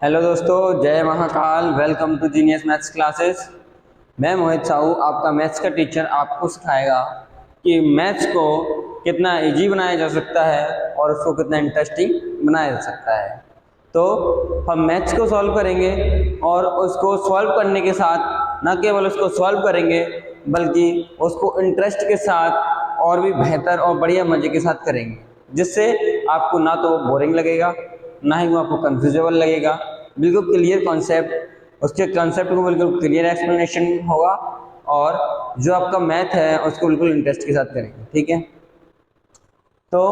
Hello दोस्तों, जय Mahakal. Welcome to genius maths classes. मैं मोहित साहू, आपका मैथ्स का टीचर, आपको सिखाएगा कि मैथ्स को कितना इजी बनाया जा सकता है और उसको कितना इंटरेस्टिंग बनाया जा सकता है। तो हम मैथ्स को सॉल्व करेंगे और उसको सॉल्व करने के साथ न केवल उसको सॉल्व करेंगे बल्कि उसको इंटरेस्ट के साथ और भी बेहतर और बढ़िया मज़े के साथ करेंगे, जिससे आपको ना तो बोरिंग लगेगा ना ही वो आपको कंफ्यूजेबल लगेगा। बिल्कुल क्लियर कॉन्सेप्ट, उसके कॉन्सेप्ट को बिल्कुल क्लियर एक्सप्लेनेशन होगा और जो आपका मैथ है उसको बिल्कुल इंटरेस्ट के साथ करेंगे। ठीक है, तो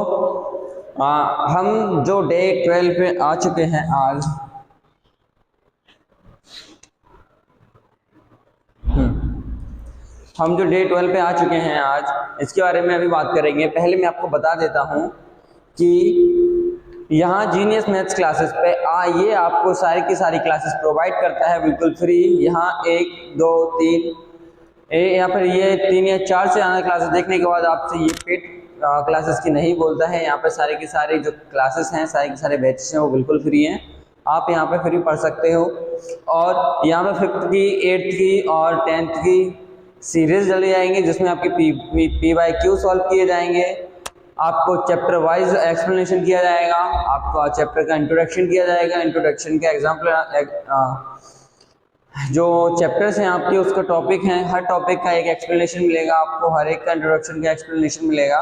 हम जो डे 12 पे आ चुके हैं आज, हम जो डे 12 पे आ चुके हैं आज, इसके बारे में अभी बात करेंगे। पहले मैं आपको बता देता हूँ कि यहाँ जीनियस मैथ्स क्लासेस पे ये आपको सारी की सारी क्लासेस प्रोवाइड करता है बिल्कुल फ्री। यहाँ 1 2 3 यहाँ पर ये 3 या 4 से ज़्यादा क्लासेस देखने के बाद आपसे ये पेड क्लासेस की नहीं बोलता है। यहाँ पर सारे की सारी जो क्लासेस हैं, सारे के सारे बैचेस हैं, वो बिल्कुल फ्री हैं। आप यहाँ पे फ्री पढ़ सकते हो और यहाँ पे 5th की 8th की और 10th की सीरीज डली जाएंगी, जिसमें आपके पी वाई क्यू सॉल्व किए जाएंगे। आपको चैप्टर वाइज एक्सप्लेनेशन किया जाएगा, आपका चैप्टर का इंट्रोडक्शन किया जाएगा। इंट्रोडक्शन के एग्जाम्पल जो चैप्टर्स हैं आपके, उसका टॉपिक हैं, हर टॉपिक का एक एक्सप्लेनेशन मिलेगा आपको, हर एक का इंट्रोडक्शन का एक्सप्लेनेशन मिलेगा,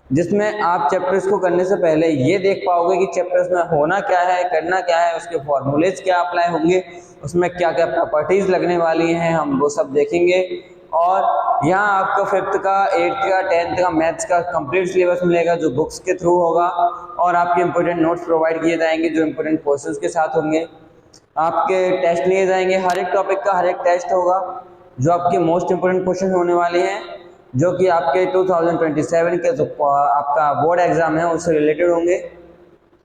जिसमें आप चैप्टर्स को करने से पहले ये देख पाओगे कि चैप्टर्स में होना क्या है, करना क्या है, उसके फॉर्मूलेज क्या अप्लाई होंगे, उसमें क्या क्या प्रॉपर्टीज लगने वाली हैं, हम वो सब देखेंगे। और यहाँ आपको 5th का 8th का 10th का मैथ्स का कंप्लीट सिलेबस मिलेगा, जो बुक्स के थ्रू होगा, और आपके इंपॉर्टेंट नोट्स प्रोवाइड किए जाएंगे जो इंपॉर्टेंट क्वेश्चंस के साथ होंगे। आपके टेस्ट लिए जाएंगे, हर एक टॉपिक का हर एक टेस्ट होगा, जो आपके मोस्ट इंपोर्टेंट क्वेश्चन होने वाले हैं, जो कि आपके 2027 के जो आपका बोर्ड एग्जाम है उससे रिलेटेड होंगे।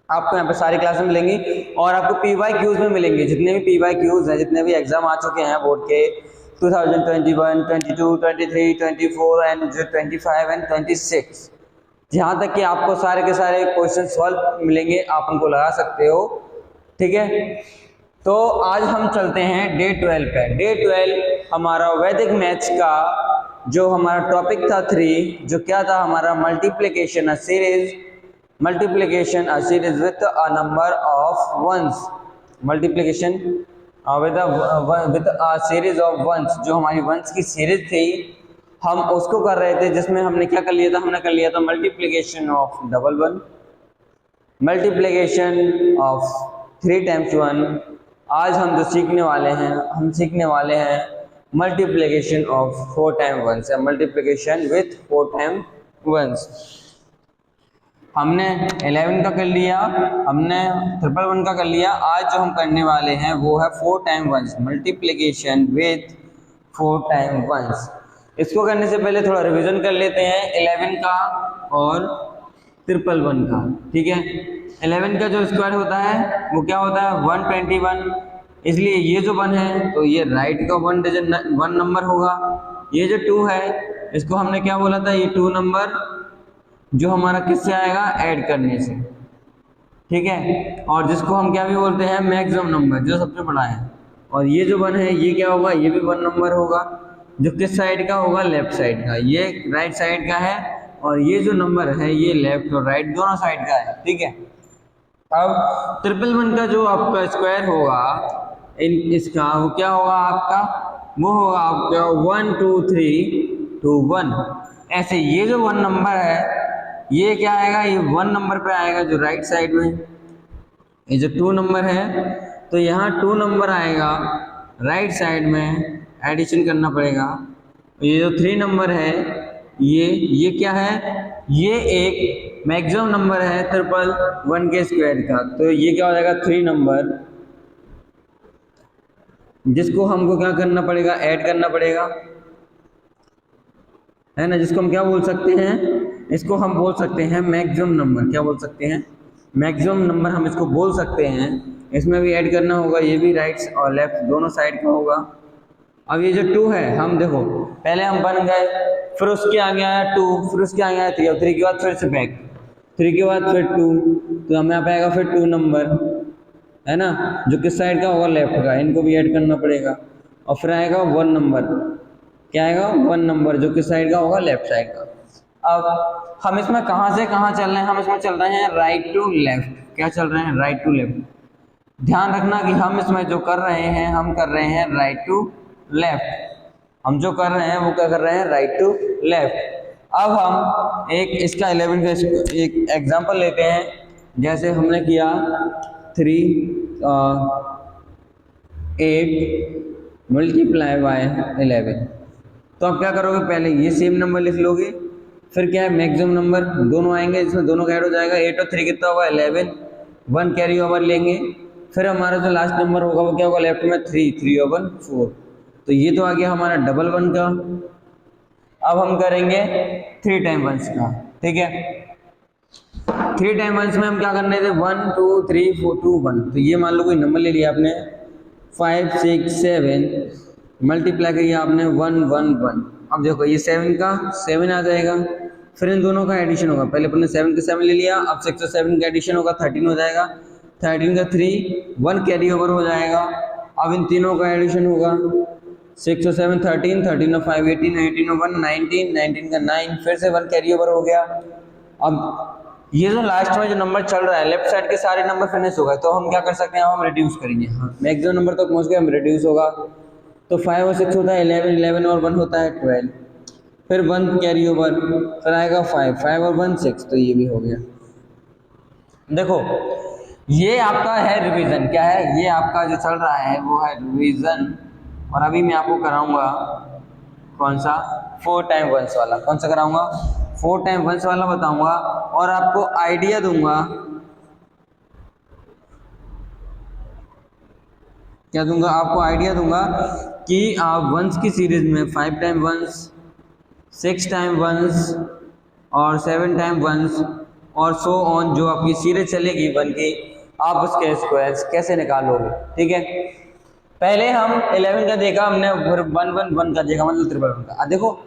आपको यहाँ पे सारी क्लासेस मिलेंगी और आपको पीवाई क्यूज में मिलेंगे। जितने भी पीवाई क्यूज हैं, जितने भी एग्जाम आ चुके हैं बोर्ड के 2021, 22, 23, 24 एंड 25 एंड 26, जहाँ तक कि आपको सारे के सारे क्वेश्चन सॉल्व मिलेंगे, आप उनको लगा सकते हो। ठीक है, तो आज हम चलते हैं डे 12 पे। डे 12 हमारा वैदिक मैथ्स का जो हमारा टॉपिक था 3, जो क्या था हमारा multiplication a series with a number of ones. Multiplication with a series of ones, जो हमारी वंस की सीरीज थी, हम उसको कर रहे थे, जिसमें हमने क्या कर लिया था, हमने कर लिया था multiplication of double one, multiplication of 3 times 1। आज हम जो सीखने वाले हैं, हम सीखने वाले हैं मल्टीप्लिकेशन ऑफ 4 टाइम 1 या मल्टीप्लिकेशन विथ 4 टाइम 1। हमने 11 का कर लिया, हमने 111 का कर लिया। आज जो हम करने वाले हैं वो है 4 टाइम 1 मल्टीप्लिकेशन विथ 4 टाइम 1। इसको करने से पहले थोड़ा रिवीजन कर लेते हैं 11 का और 111 का। ठीक है, 11 का जो स्क्वायर होता है वो क्या होता है 121, इसलिए ये जो 1 है तो ये राइट का 1 नंबर होगा। ये जो 2 है इसको हमने क्या बोला था, ये 2 नंबर जो हमारा किससे आएगा, ऐड करने से। ठीक है, और जिसको हम क्या भी बोलते हैं, मैक्सिमम नंबर, जो सबसे बड़ा है। और ये जो 1 है ये क्या होगा, ये भी 1 नंबर होगा, जो किस साइड का होगा, लेफ्ट साइड का। ये राइट साइड का है और ये जो नंबर है ये लेफ्ट और राइट दोनों साइड का है। ठीक है, अब 111 का जो आपका स्क्वायर होगा इसका वो क्या होगा आपका, वो होगा आपका 1 2 3 2 1। ऐसे ये जो 1 नंबर है ये क्या आएगा, ये 1 नंबर पे आएगा जो राइट साइड में। ये जो 2 नंबर है तो यहाँ 2 नंबर आएगा राइट साइड में, एडिशन करना पड़ेगा। ये जो 3 नंबर है ये क्या है, ये एक मैक्सिमम नंबर है 111 के स्क्वायर का, तो ये क्या हो जाएगा 3 नंबर, जिसको हमको क्या करना पड़ेगा, ऐड करना पड़ेगा, है ना। जिसको हम क्या बोल सकते हैं, इसको हम बोल सकते हैं मैक्सिमम नंबर। क्या बोल सकते हैं, मैक्सिमम नंबर हम इसको बोल सकते हैं। इसमें भी ऐड करना होगा, ये भी राइट और लेफ्ट दोनों साइड का होगा। अब ये जो 2 है, हम देखो पहले हम बन गए, फिर उसके आगे आया 2, फिर उसके आगे आया 3, और 3 के बाद फिर से बैक, 3 के बाद फिर 2, तो हमें यहाँ पे आएगा फिर 2 नंबर। है ना, जो किस साइड का होगा, लेफ्ट का, इनको भी ऐड करना पड़ेगा। और फिर आएगा 1 नंबर, क्या आएगा 1 नंबर, जो किस साइड का होगा, लेफ्ट साइड का। अब हम इसमें कहाँ से कहाँ चल रहे हैं, हम इसमें चल रहे हैं राइट टू लेफ्ट। क्या चल रहे हैं, राइट टू लेफ्ट। ध्यान रखना कि हम इसमें जो कर रहे हैं, हम कर रहे हैं राइट टू लेफ्ट। हम जो कर रहे हैं वो क्या कर रहे हैं, राइट टू लेफ्ट। अब हम एक इसका 11 का एक एग्जांपल लेते हैं। जैसे हमने किया 3 8 मल्टीप्लाई बाय 11। तो आप क्या करोगे, पहले ये सेम नंबर लिख लोगे, फिर क्या है मैक्सिमम नंबर दोनों आएंगे जिसमें दोनों का ऐड हो जाएगा। 8 और 3 कितना होगा, 11, 1 कैरी ओवर लेंगे। फिर हमारा जो लास्ट नंबर होगा वो क्या होगा, लेफ्ट में 3, 3 और 1 4। तो ये तो आ गया हमारा डबल 1 का। अब हम करेंगे 3 टाइम 1 का, ठीक है। 3 टाइम 1 में हम क्या करने थे, 1 2 3 4 2 1। तो ये मान लो कोई नंबर ले लिया आपने, 5 6 7 मल्टीप्लाई करिए आपने 1 1 1। अब देखो ये 7 का 7 आ जाएगा, फिर इन दोनों का एडिशन होगा। पहले अपने 7 का 7 ले लिया, अब 6 और 7 का एडिशन होगा, 13 हो जाएगा। 13 का 3 1 कैरी ओवर हो जाएगा। अब इन तीनों का एडिशन होगा, 6 और 7 13, 13 और 5 18, 18 और 1 19, 19 का 9, फिर से 1 कैरी ओवर हो गया। अब ये जो लास्ट में जो नंबर चल रहा है, लेफ्ट साइड के सारे नंबर फिनिश हो गए, तो हम क्या कर सकते हैं, हम रिड्यूस करेंगे। हाँ, मैक्सिमम नंबर तक पहुंच गए, हम रिड्यूस होगा। तो 5 और 6 होता है 11, 11 और 1 होता है 12, फिर 1 कैरी ओवर, फिर आएगा 5, 5 और 1 6। तो ये भी हो गया। देखो ये आपका है रिवीजन, क्या है, ये आपका जो चल रहा है वो है रिवीजन। और अभी मैं आपको कराऊंगा कौन सा, 4 टाइम 1 वाला। कौन सा कराऊंगा, 4 टाइम 1 वाला बताऊंगा। और आपको आइडिया दूंगा, क्या दूंगा, आपको आइडिया दूंगा कि आप 1s की सीरीज में 5 टाइम 1s, 6 टाइम 1s और 7 टाइम 1s और सो ऑन, जो आपकी सीरीज चलेगी 1 की, आप उसके स्क्वायर्स कैसे निकालोगे, ठीक है। पहले हम 11 का देखा हमने, फिर 1 1 1 का देखा, मतलब 1 1 का। देखो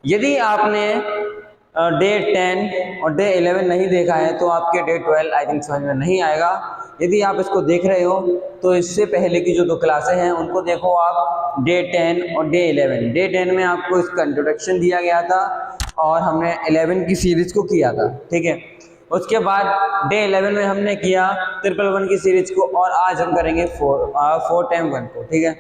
यदि आपने डे 10 और डे 11 नहीं देखा है तो आपके डे 12 आई थिंक समझ में नहीं आएगा। यदि आप इसको देख रहे हो तो इससे पहले की जो 2 क्लासें हैं उनको देखो आप, डे 10 और डे 11। डे 10 में आपको इसका इंट्रोडक्शन दिया गया था और हमने 11 की सीरीज को किया था, ठीक है। उसके बाद डे 11 में हमने किया 1 की सीरीज को, और आज हम करेंगे 4 टाइम 1 को, ठीक है।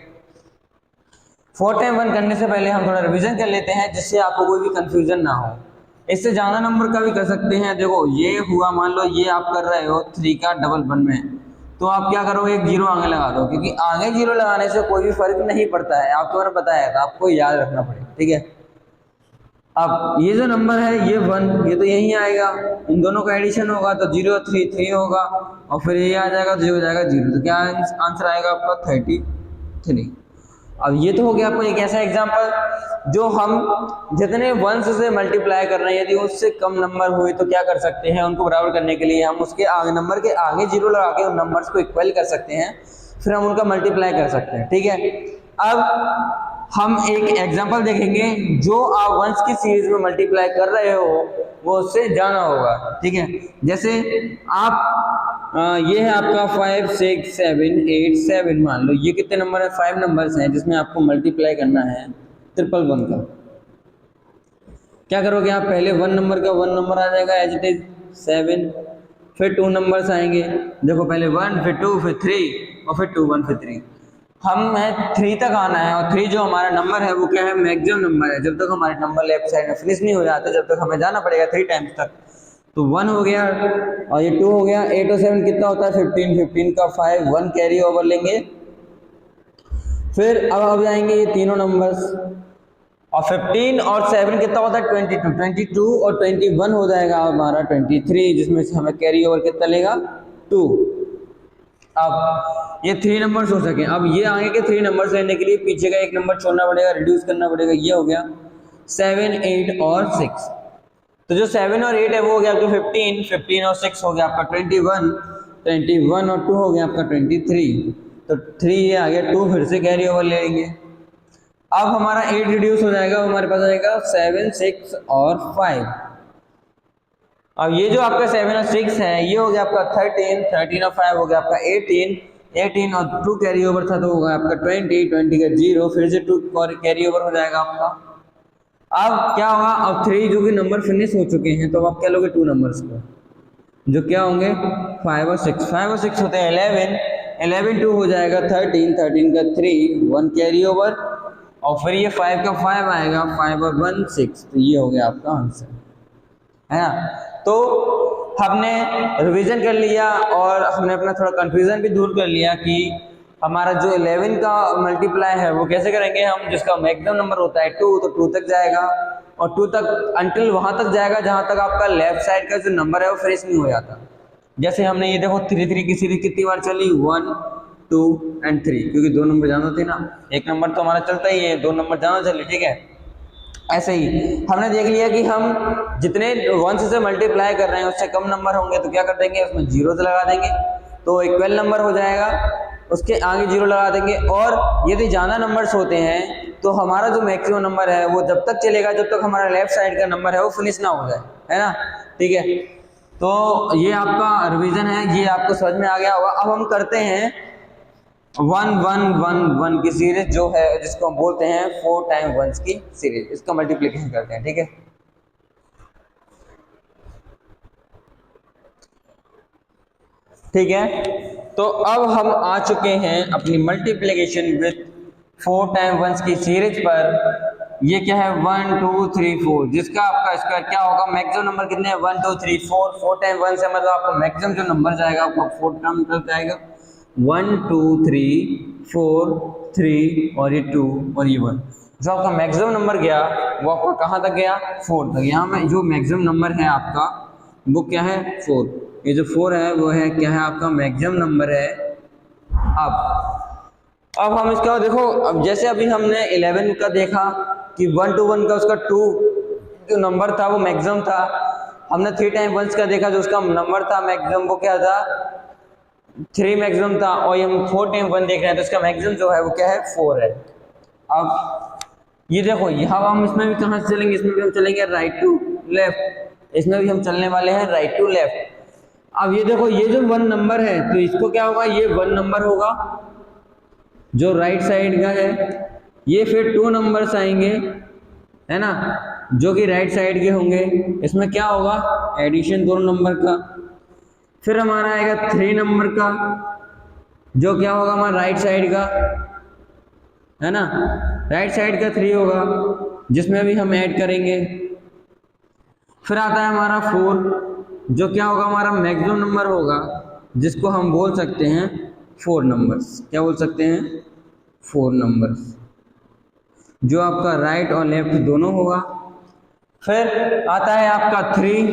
4 टाइम 1 करने से पहले हम थोड़ा रिवीजन कर लेते हैं, जिससे आपको कोई भी कंफ्यूजन ना हो। इससे ज़्यादा नंबर का भी कर सकते हैं। देखो ये हुआ, मान लो ये आप कर रहे हो 3 का डबल 1 में, तो आप क्या करोगे, एक 0 आगे लगा दो, क्योंकि आगे 0 लगाने से कोई भी फर्क नहीं पड़ता है। आपको मैंने बताया था, आपको याद रखना पड़ेगा, ठीक है। अब ये जो नंबर है ये 1, ये तो यही आएगा, इन दोनों का एडिशन होगा तो 0 और 3 3 होगा, और फिर ये आ जाएगा, 0 हो जाएगा 0। तो क्या आंसर आएगा आपका 33। अब ये तो हो गया आपको एक ऐसा एग्जांपल जो हम जितने 1 से मल्टीप्लाई कर रहे हैं, यदि उससे कम नंबर हुए तो क्या कर सकते हैं, उनको बराबर करने के लिए हम उसके आगे नंबर के आगे 0 लगा के उन नंबर्स को इक्वल कर सकते हैं, फिर हम उनका मल्टीप्लाई कर सकते हैं, ठीक है। अब हम एक एग्जांपल देखेंगे, जो आप 1s की सीरीज में मल्टीप्लाई कर रहे हो वो उससे जाना होगा, ठीक है। जैसे आप ये है आपका 5 6 7 8 7, मान लो ये कितने नंबर है, 5 नंबर्स हैं जिसमें आपको मल्टीप्लाई करना है 1 का। क्या करोगे आप, पहले 1 नंबर का 1 नंबर आ जाएगा एज इट इज 7, फिर 2 नंबर्स आएंगे। देखो पहले 1, फिर 2, फिर 3, और फिर 2 1 फिर 3। हम है 3 तक आना है, और 3 जो हमारा नंबर है वो क्या है, मैक्सिमम नंबर है। जब तक हमारे नंबर लेफ्ट साइड में फिनिश नहीं हो जाते, जब तक हमें जाना पड़ेगा 3 टाइम्स तक। तो 1 हो गया और ये 2 हो गया। 8 और 7 कितना होता है, 15, 15 का 5, 1 कैरी ओवर लेंगे। फिर अब जाएंगे ये तीनों नंबर्स, और 15 और 7 कितना होता है, 22, 22 और 21 हो जाएगा हमारा 23, जिसमें से हमें कैरी ओवर कितना लेगा, 2। अब ये 3 नंबर्स हो सके। अब ये आगे के 3 नंबर्स लेने के लिए पीछे का एक नंबर छोड़ना पड़ेगा, रिड्यूस करना पड़ेगा। ये हो गया 7 8 और 6। तो जो 7 और 8 है वो हो गया आपका 15, 15 और 6 हो गया आपका 21, 21 और 2 हो गया आपका 23। तो 3 ये आ गया, 2 फिर से कैरी ओवर ले लेंगे। अब हमारा 8 रिड्यूस हो जाएगा, हमारे पास आएगा 7 6 और 5। अब ये जो आपका 7 और 6 है ये हो गया आपका 13, 13 और 5 हो गया आपका 18, 18 और 2 कैरी ओवर था तो होगा आपका 20, 20 का 0, फिर से 2 कैरी ओवर हो जाएगा आपका। अब क्या होगा, अब 3 जो कि नंबर फिनिश हो चुके हैं तो अब आप क्या लोगे 2 नंबर्स को, जो क्या होंगे 5 और 6, 5 और 6 होते हैं 11, 11 2 हो जाएगा 13, 13 का 3, 1 कैरी ओवर, और फिर ये 5 का 5 आएगा, 5 और 1 6, तो ये हो गया आपका आंसर, है ना। तो हमने रिवीजन कर लिया और हमने अपना थोड़ा कंफ्यूजन भी दूर कर लिया कि हमारा जो 11 का मल्टीप्लाई है वो कैसे करेंगे हम, जिसका मैक्सिमम नंबर होता है 2, तो 2 तक जाएगा और 2 तक अंटिल वहां तक जाएगा जहां तक आपका लेफ्ट साइड का जो नंबर है वो फिनिश नहीं हो जाता। जैसे हमने ये देखो 3 3 की सीरीज कितनी बार चली, 1 2 एंड 3, क्योंकि 2 नंबर जाना थे ना, एक नंबर तो हमारा चलता ही है, 2 नंबर जाना चले, ठीक है। ऐसे ही हमने देख लिया कि हम जितने 1 से मल्टीप्लाई कर रहे हैं उससे कम नंबर होंगे तो क्या कर देंगे, उसमें 0 लगा देंगे तो इक्वल नंबर हो जाएगा, उसके आगे 0 लगा देंगे। और यदि ज़्यादा नंबर्स होते हैं तो हमारा जो मैक्सिमम नंबर है वो जब तक चलेगा जब तक हमारा लेफ्ट साइड का नंबर है वो फिनिश ना हो जाए, है ना, ठीक है। तो ये आपका रिवीजन है, ये आपको समझ में आ गया होगा। अब हम करते हैं 1 1 1 1 की सीरीज जो है, जिसको हम बोलते हैं 4 टाइम 1 की सीरीज, इसका मल्टीप्लिकेशन करते हैं, ठीक है। ठीक है, तो अब हम आ चुके हैं अपनी मल्टीप्लिकेशन विथ 4 टाइम 1 की सीरीज पर। ये क्या है 1 2 3 4, जिसका आपका स्क्वायर क्या होगा, मैक्सिमम नंबर कितने हैं 1 2 3 4, 4 टाइम 1 से मतलब आपको मैक्सिमम जो नंबर जाएगा आपको 4 टाइम तक जाएगा, 1 2 3 4 3 और ये 2 और ये 1, जो आपका मैक्सिमम नंबर गया वो आपका कहाँ तक गया, 4 तक। यहाँ में जो मैक्सिमम नंबर है आपका वो क्या है 4, ये जो 4 है वो है क्या है आपका मैक्सिमम नंबर है। अब हम इसका देखो, अब जैसे अभी हमने 11 का देखा कि 1 to 1 का उसका 2 जो नंबर था वो मैक्सिमम था, हमने 3 टाइम 1 का देखा जो उसका नंबर था मैक्सिमम वो क्या था 3 मैक्सिमम था, और ये हम 4 टाइम 1 देख रहे हैं तो इसका मैक्सिमम जो है वो क्या है 4 है। अब ये देखो यहाँ हम इसमें भी कहाँ से चलेंगे, इसमें भी हम चलेंगे राइट टू लेफ्ट, इसमें भी हम चलने वाले हैं राइट टू लेफ्ट। अब ये देखो ये जो 1 नंबर है तो इसको क्या होगा, ये 1 नंबर होगा जो राइट साइड का है, ये फिर 2 नंबर्स आएंगे, है ना, जो कि राइट साइड के होंगे, इसमें क्या होगा एडिशन दोनों नंबर का। फिर हमारा आएगा 3 नंबर का जो क्या होगा हमारा राइट साइड का, है ना, राइट साइड का 3 होगा जिसमें भी हम ऐड करेंगे। फिर आता है हमारा 4 जो क्या होगा हमारा मैक्सिमम नंबर होगा, जिसको हम बोल सकते हैं 4 नंबर्स, क्या बोल सकते हैं 4 नंबर्स, जो आपका राइट और लेफ्ट दोनों होगा। फिर आता है आपका 3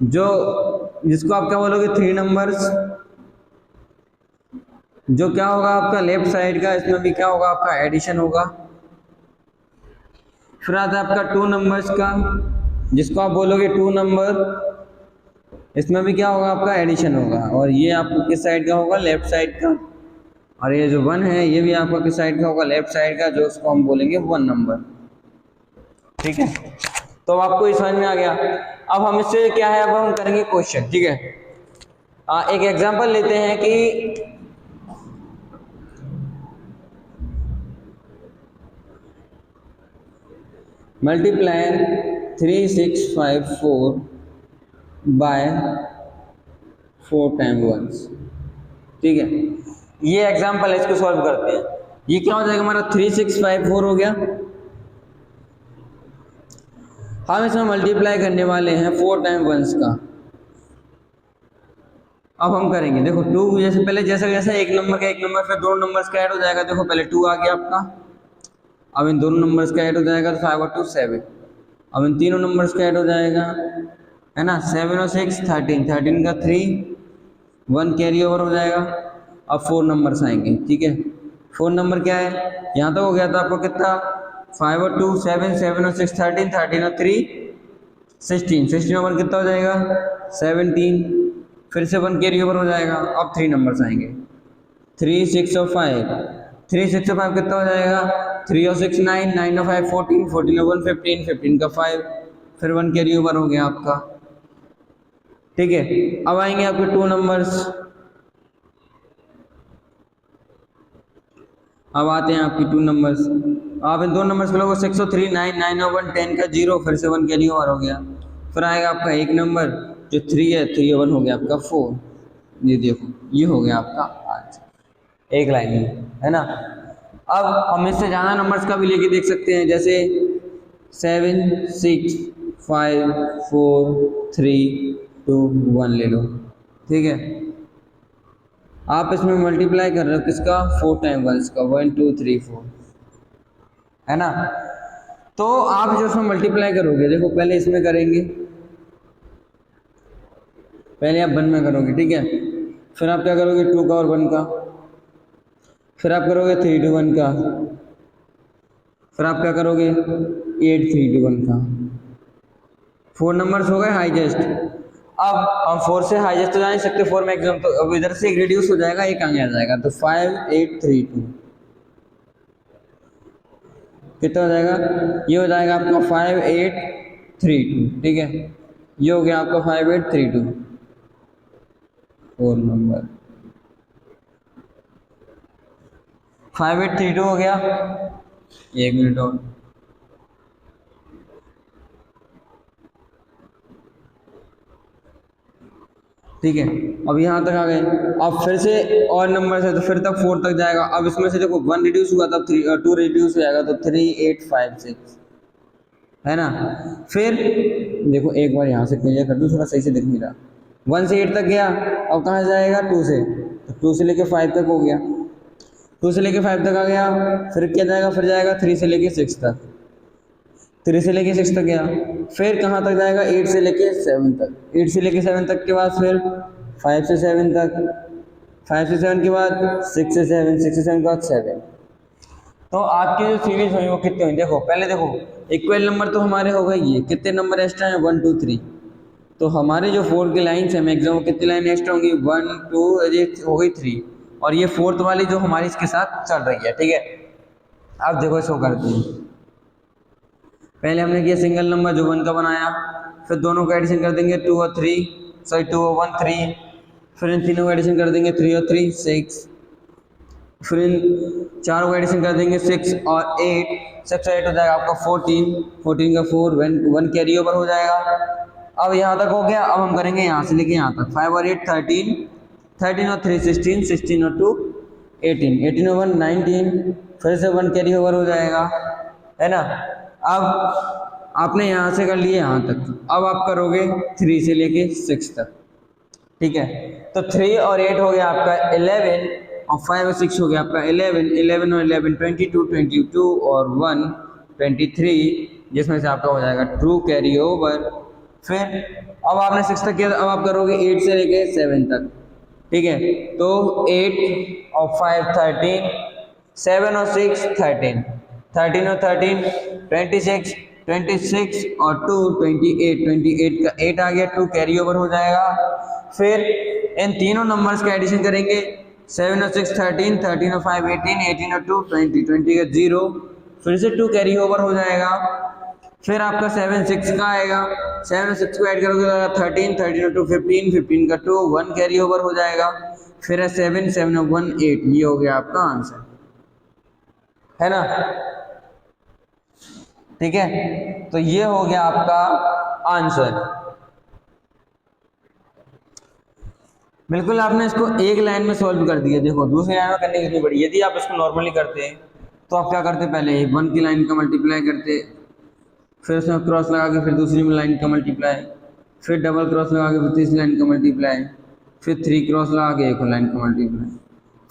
जो जिसको आप क्या बोलोगे 3 नंबर्स, जो क्या होगा आपका लेफ्ट साइड का, इसमें भी क्या होगा आपका एडिशन होगा। फिर आता है आपका 2 नंबर्स का जिसको आप बोलोगे 2 नंबर, इसमें भी क्या होगा आपका एडिशन होगा, और ये आपको किस साइड का होगा लेफ्ट साइड का। और ये जो 1 है ये भी आपका किस साइड का होगा लेफ्ट साइड का, जो उसको हम बोलेंगे 1 नंबर, ठीक है। तो अब आपको समझ में आ गया। अब हम इससे क्या है, अब हम करेंगे क्वेश्चन, ठीक है। एक एग्जांपल लेते हैं कि मल्टीप्लाई 3654 बाय 4 टाइम 1, ठीक है। ये एग्जांपल है, इसको सॉल्व करते हैं। ये क्या हो जाएगा हमारा 3654 हो गया, हम इसमें मल्टीप्लाई करने वाले हैं 4 टाइम 1 का। अब हम करेंगे देखो 2 जैसे पहले जैसे जैसे एक नंबर का एक नंबर फिर 2 नंबर्स का ऐड हो जाएगा, देखो पहले 2 आ गया आपका, अब इन दोनों नंबर्स का ऐड हो जाएगा तो 5 और 2 7, अब इन तीनों नंबर्स का ऐड हो जाएगा, है ना, 7 और 6 13, 13 का 3, 1 कैरी ओवर हो जाएगा। अब 4 नंबर्स आएंगे, ठीक है। 4 नंबर क्या है, यहाँ तक हो गया था आपको कितना 5 और 2 7, 7 और 6 13, 13 और 3 16, 16 नंबर कितना हो जाएगा 17, फिर से 1 कैरी ओवर हो जाएगा। अब 3 नंबर्स आएंगे 3 6 और 5, 3 6 और 5 कितना हो जाएगा 3 और 6 9, 9 और 5 14, 14 और 1 15, 15 का 5, फिर 1 कैरी ओवर हो गया आपका, ठीक है। अब आएंगे आपके 2 नंबर्स, अब आते हैं आपकी 2 नंबर्स। आप इन 2 नंबर्स को लोगे 6 और 3 9 9 और 1 10 का 0, फिर से 1 कैरी ओवर हो गया। फिर आएगा आपका एक नंबर जो 3 है, 3 और 1 हो गया आपका 4। ये देखो ये हो गया आपका आंसर एक लाइन में, है ना। अब हम इससे ज़्यादा नंबर्स का भी लेके देख सकते हैं, जैसे 7 6 5 4 3 2 1 ले लो, ठीक है। आप इसमें मल्टीप्लाई कर रहे हो किसका, 4 टाइम 1 का, 1 2 3 4, है ना। तो आप जो इसमें मल्टीप्लाई करोगे, देखो पहले इसमें करेंगे, पहले आप 1 में करोगे, ठीक है। फिर आप क्या करोगे 2 का और 1 का, फिर आप करोगे 3 to 1 का, फिर आप क्या करोगे 8 3 to 1 का। 4 नंबर्स हो गए हाईएस्ट। अब हम 4 से हाईएस्ट तो जा नहीं सकते, 4 मैक्सिमम, तो अब इधर से एक रिड्यूस हो जाएगा, एक आगे आ जाएगा, तो 5 8 3 2 कितना हो जाएगा, ये हो जाएगा आपका 5 8 3 2, ठीक है। ये हो गया आपका 5 8 3 2, 4 नंबर 5 8 3 2 हो गया। एक मिनट और, ठीक है। अब यहाँ तक आ गए, अब फिर से और नंबर है तो फिर तक 4 तक जाएगा। अब इसमें से देखो 1 रिड्यूस हुआ तब 2 रिड्यूस हो जाएगा, तो 3 8 5 6, है ना। फिर देखो एक बार यहाँ से क्लियर कर दूँ, थोड़ा सही से दिख नहीं रहा। 1 से 8 तक गया, अब कहाँ से जाएगा 2 से, तो 2 से लेके 5 तक हो गया, 2 से लेके 5 तक आ गया। फिर क्या जाएगा, फिर जाएगा 3 से लेके 6 तक, 3 से लेके 6 तक गया। फिर कहाँ तक जाएगा 8 से लेके 7 तक, 8 से लेके 7 तक के बाद फिर 5 से 7 तक, 5 से 7 के बाद 6 से 7, 6 से 7 के बाद 7। तो आपकी जो सीरीज हुई वो कितनी हुई, देखो पहले देखो इक्वल नंबर तो हमारे हो गए, ये कितने नंबर एक्स्ट्रा हैं 1 2 3। तो हमारे जो 4 की लाइन्स है मैक्सिमम कितनी लाइन एक्स्ट्रा होंगी, 1 2, ये हो गई 3, और ये 4th वाली जो हमारी इसके साथ चल रही है, ठीक है। अब देखो इसको करते हैं, पहले हमने किया सिंगल नंबर जो 1 का बनाया, फिर दोनों का एडिशन कर देंगे 2 और 3, सॉरी 2 और 1 3, फिर इन तीनों का एडिशन कर देंगे 3 और 3 6, फिर इन चारों का एडिशन कर देंगे 6 और 8, 6 और 8 हो जाएगा आपका 14, 14 का 4 1 कैरी ओवर हो जाएगा। अब यहाँ तक हो गया। अब हम करेंगे यहाँ से लेके यहाँ तक, 5 और 8 13, 13 और 3 16, 16 और 2 18, 18 और 1 19, फिर से 1 कैरी ओवर हो जाएगा, है ना। अब आपने यहाँ से कर लिए यहाँ तक, अब आप करोगे 3 से लेके 6 तक, ठीक है। तो 3 और 8 हो गया आपका 11, और 5 और 6 हो गया आपका 11, 11 और 11 22, 22 और 1 23, जिसमें से आपका हो जाएगा 2 कैरी ओवर। फिर अब आपने 6 तक किया, अब आप करोगे 8 से लेके 7 तक, ठीक है। तो 8 और 5 13, 7 और 6 13, 13 और 13 26, 26 और 2 28, 28 का 8 आ गया, 2 कैरी ओवर हो जाएगा। फिर इन तीनों नंबर्स का एडिशन करेंगे, 7 और 6 13, 13 और 5 18, 18 और 2 20, 20 का 0, फिर से 2 कैरी ओवर हो जाएगा। फिर आपका 7 6 का आएगा, 7 और 6 को ऐड करोगे तो 13, 13 और 2 15, 15 का 2 1 कैरी ओवर हो जाएगा। फिर है 7 7 और 1 8, ये हो गया आपका आंसर, है ना, ठीक है। तो ये हो गया आपका आंसर। बिल्कुल आपने इसको एक लाइन में सॉल्व कर दिया। देखो दूसरी लाइन में करने की कितनी बड़ी, यदि आप इसको नॉर्मली करते हैं तो आप क्या करते, पहले 1 की लाइन का मल्टीप्लाई करते, फिर उसमें क्रॉस लगा के फिर दूसरी लाइन का मल्टीप्लाई, फिर डबल क्रॉस लगा के फिर तीसरी लाइन का मल्टीप्लाई, फिर 3 क्रॉस लगा के एक लाइन का मल्टीप्लाई,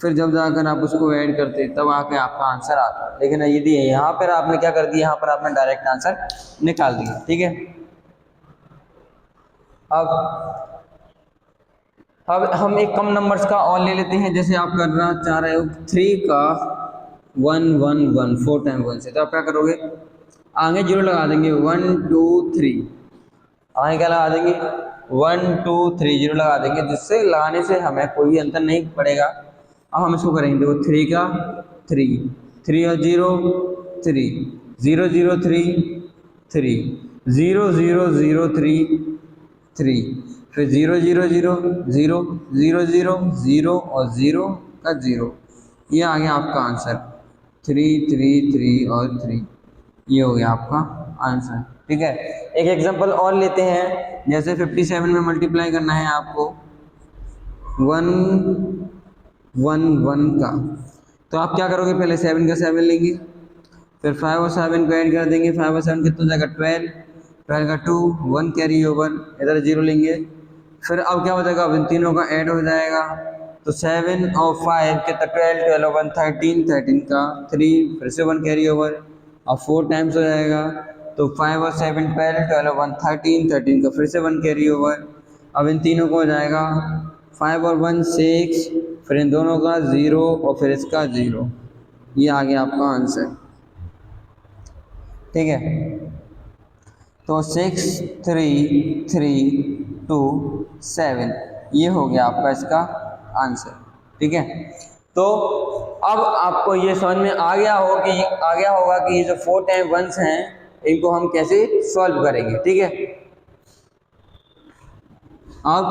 फिर जब जाकर आप उसको ऐड करते तब आके आपका आंसर आता। लेकिन यदि यहाँ पर आपने क्या कर दिया, यहाँ पर आपने डायरेक्ट आंसर निकाल दिया, ठीक है। अब हम एक कम नंबर्स का और ले लेते हैं, जैसे आप करना चाह रहे हो 3 का 1 1 1 4 टाइम 1 से, तो आप क्या करोगे, आगे 0 लगा देंगे 1 2 3, आगे क्या लगा देंगे 1 2 3 0 लगा देंगे, जिससे लगाने से हमें कोई भी अंतर नहीं पड़ेगा। अब हम इसको करेंगे, देखो 3 का 3, 3 और 0 3, 0 0 3 3, 0 0 0 3 3, फिर 0 0 0 0 0 0 0 और 0 का 0, ये आ गया आपका आंसर। 3 और 3, ये हो गया आपका आंसर। ठीक है, एक एग्जांपल और लेते हैं। जैसे 57 में मल्टीप्लाई करना है आपको 1 1 1 का, तो आप क्या करोगे, पहले 7 का 7 लेंगे, फिर 5 और 7 को ऐड कर देंगे। 5 और 7 कितना हो जाएगा 12, 12 का 2, 1 कैरी ओवर, इधर 0 लेंगे। फिर अब क्या हो जाएगा, अब इन तीनों का ऐड हो जाएगा, तो 7 और 5 कितना 12, 12 और 1 13, 13 का 3, फिर से 1 कैरी ओवर, अब 4 टाइम्स हो जाएगा, तो 5 और 7 12, 12 और 1 13, 13 का फिर से 1 कैरी ओवर। अब इन तीनों को हो जाएगा 5 और 1 6, फिर इन दोनों का 0 और फिर इसका 0, ये आ गया आपका आंसर। ठीक है, तो 6 3 3 2 7, ये हो गया आपका इसका आंसर। ठीक है, तो अब आपको ये समझ में आ गया होगा कि ये जो 4 टाइम 1s हैं इनको हम कैसे सॉल्व करेंगे। ठीक है, अब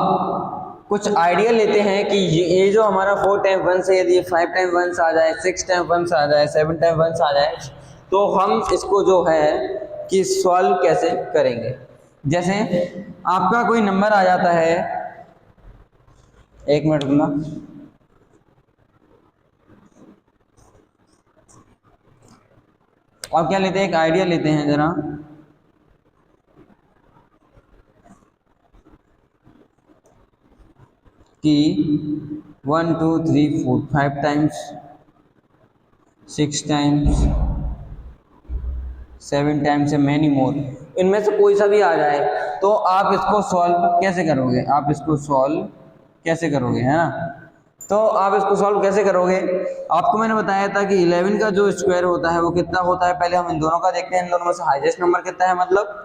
कुछ आइडिया लेते हैं कि ये जो हमारा 4 टाइम 1s है, यदि ये 5 टाइम 1s आ जाए, 6 टाइम 1s आ जाए, 7 टाइम 1s आ जाए, तो हम इसको जो है कि सॉल्व कैसे करेंगे। जैसे आपका कोई नंबर आ जाता है, एक मिनट रुकना, और क्या लेते हैं, एक आइडिया लेते हैं जरा, कि 1 2 3 4 5 टाइम्स, 6 टाइम्स, 7 टाइम्स है, मैनी मोर, इनमें से कोई सा भी आ जाए तो आप इसको सॉल्व कैसे करोगे, आप इसको सॉल्व कैसे करोगे, है ना। तो आप इसको सॉल्व कैसे करोगे, आपको मैंने बताया था कि 11 का जो स्क्वायर होता है वो कितना होता है। पहले हम इन दोनों का देखते हैं, इन दोनों में से हाईएस्ट नंबर कितना है, मतलब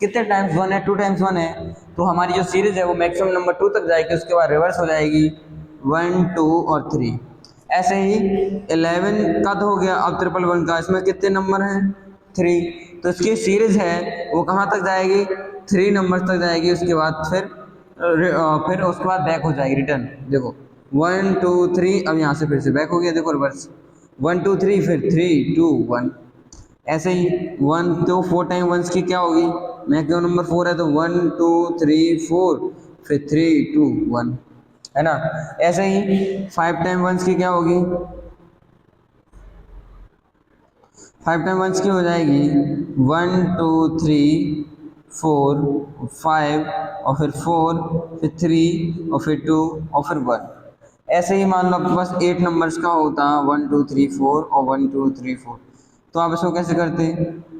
कितने टाइम्स 1 है, 2 टाइम्स 1 है, तो हमारी जो सीरीज है वो मैक्सिमम नंबर 2 तक जाएगी, उसके बाद रिवर्स हो जाएगी 1 2 और 3। ऐसे ही 11 का तो हो गया, अब 111 का, इसमें कितने नंबर हैं 3, तो इसकी सीरीज है वो कहाँ तक जाएगी, 3 नंबर तक जाएगी, उसके बाद फिर उसके बाद बैक हो जाएगी, रिटर्न। देखो 1 2 3, अब यहाँ से फिर से बैक हो गया, देखो रिवर्स 1 2 3, फिर 3 2 1। ऐसे ही 1 तो 4 टाइम 1s की क्या होगी, मैक्सिमम नंबर 4 है, तो 1 2 3 4, फिर 3 2 1, है ना। ऐसे ही 5 टाइम 1s की क्या होगी, 5 टाइम 1s की हो जाएगी 1 2 3 4 5, और फिर 4, फिर 3, और फिर 2, और फिर 1। ऐसे ही मान लो आपके पास 8 नंबर्स का होता है, 1 2 3 4 और 1 2 3 4, तो आप इसको कैसे करते,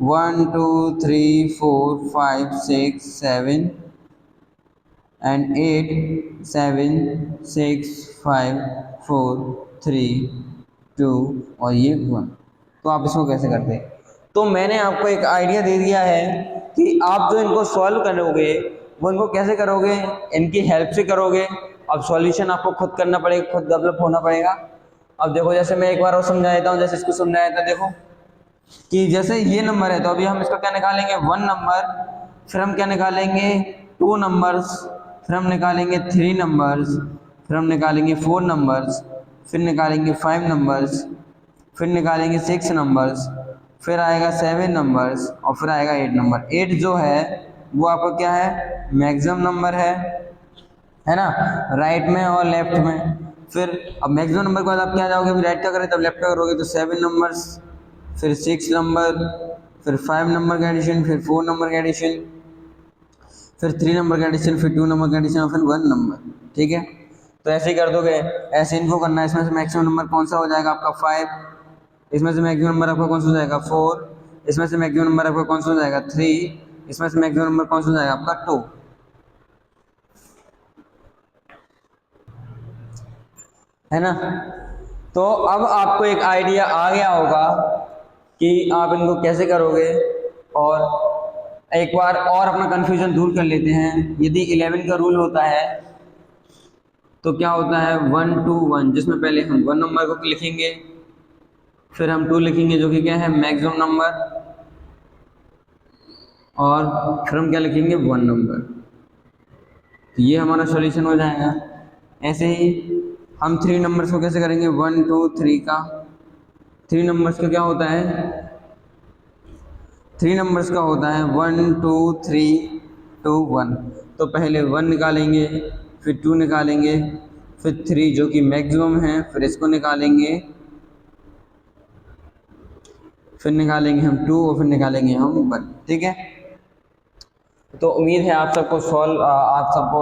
1 2 3 4 5 6 7 एंड 8 7 6 5 4 3 2 और ये 1, तो आप इसको कैसे करते हैं। तो मैंने आपको एक आइडिया दे दिया है कि आप जो इनको सॉल्व करोगे वो इनको कैसे करोगे, इनकी हेल्प से करोगे। अब सॉल्यूशन आपको खुद करना पड़ेगा, खुद डेवलप होना पड़ेगा। अब देखो, जैसे मैं एक बार और समझा देता हूँ, जैसे इसको समझाया था, देखो कि जैसे ये नंबर है, तो अभी हम इसका क्या निकालेंगे 1 नंबर, फिर हम क्या निकालेंगे 2 नंबर्स, फिर हम निकालेंगे 3 नंबर्स, फिर हम निकालेंगे 4 नंबर्स, फिर निकालेंगे 5 नंबर्स, फिर निकालेंगे 6 नंबर्स, फिर आएगा 7 नंबर्स, और फिर आएगा 8 नंबर। 8 जो है वो आपका क्या है, मैक्सिमम नंबर है ना, राइट में और लेफ्ट में। फिर अब मैक्सिमम नंबर के बाद आप क्या जाओगे, अभी राइट का करें तब लेफ्ट का करोगे, तो 7 नंबर्स, फिर 6 नंबर, फिर 5 नंबर का एडिशन, फिर 4 नंबर का एडिशन, फिर 3 नंबर का एडिशन, फिर 2 नंबर का एडिशन, और फिर 1 नंबर। ठीक है, तो ऐसे ही कर दोगे, ऐसे इनको करना है। इसमें से मैक्सिमम नंबर कौन सा हो जाएगा आपका 5, इसमें से मैक्सिमम नंबर आपका कौन सा हो जाएगा 4, इसमें से मैक्सिमम नंबर आपका कौन सा हो जाएगा 3, इसमें से मैक्सिमम नंबर कौन सा हो जाएगा आपका 2, है ना। तो अब आपको एक आइडिया आ गया होगा कि आप इनको कैसे करोगे। और एक बार और अपना कंफ्यूजन दूर कर लेते हैं। यदि 11 का रूल होता है तो क्या होता है 1 2 1, जिसमें पहले हम 1 नंबर को लिखेंगे, फिर हम 2 लिखेंगे जो कि क्या है मैक्सिमम नंबर, और फिर हम क्या लिखेंगे 1 नंबर, तो ये हमारा सॉल्यूशन हो जाएगा। ऐसे ही हम 3 नंबर्स को कैसे करेंगे 1 2 3 का 3 नंबर्स का क्या होता है, 3 नंबर्स का होता है 1 2 3 2 1। तो पहले 1 निकालेंगे, फिर 2 निकालेंगे, फिर 3 जो कि मैक्सिमम है, फिर इसको निकालेंगे, फिर निकालेंगे हम 2 और फिर निकालेंगे हम 1। ठीक है, तो उम्मीद है आप सबको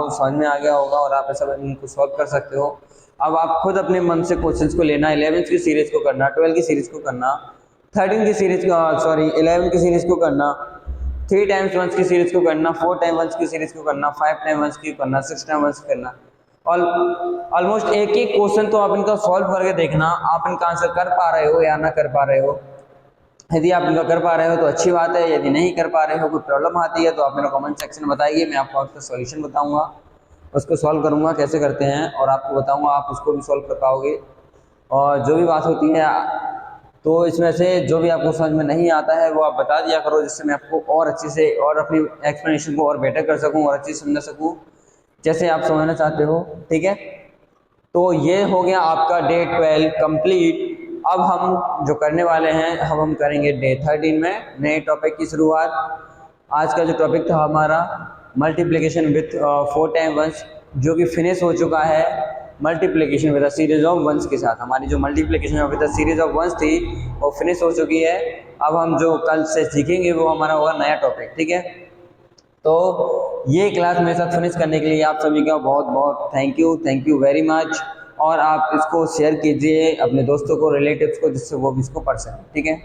समझ में आ गया होगा और आप सब इनको सॉल्व कर सकते हो। अब आप खुद अपने मन से क्वेश्चंस को लेना, 11th की सीरीज़ को करना, 12 की सीरीज़ को करना, 13 की सीरीज़ का 11 की सीरीज़ को करना, 3 टाइम्स 1 की सीरीज़ को करना, 4 टाइम 1 की सीरीज़ को करना, 5 टाइम 1 की करना, 6 टाइम 1 करना। ऑलमोस्ट एक एक क्वेश्चन तो आप इनका सॉल्व करके देखना, आप इनका आंसर कर पा रहे हो या ना कर पा रहे हो। यदि आप इनका कर पा रहे हो तो अच्छी बात है, यदि नहीं कर पा रहे हो, कोई प्रॉब्लम आती है तो आप मेरा कमेंट सेक्शन में बताइए, मैं आपको उसका सॉल्यूशन बताऊंगा, उसको सॉल्व करूंगा कैसे करते हैं और आपको बताऊंगा, आप उसको भी सॉल्व कर पाओगे। और जो भी बात होती है तो इसमें से जो भी आपको समझ में नहीं आता है वो आप बता दिया करो, जिससे मैं आपको और अच्छे से और अपनी एक्सप्लेनेशन को और बेटर कर सकूँ और अच्छी समझा सकूँ जैसे आप समझना चाहते हो। ठीक है, तो ये हो गया आपका डे 12 कंप्लीट। अब हम जो करने वाले हैं हम करेंगे डे 13 में नए टॉपिक की शुरुआत। आज का जो टॉपिक था हमारा मल्टीप्लिकेशन विथ 4 टाइम वंस, जो कि फिनिश हो चुका है multiplication with a series of ones के साथ। हमारी जो multiplication with a series of ones थी वो फिनिश हो चुकी है। अब हम जो कल से सीखेंगे वो हमारा होगा नया टॉपिक। ठीक है, तो ये क्लास मेरे साथ फिनिश करने के लिए आप सभी का बहुत बहुत थैंक यू वेरी मच। और आप इसको शेयर कीजिए अपने दोस्तों को, रिलेटिव्स को, जिससे वो भी इसको पढ़ सकें। ठीक है।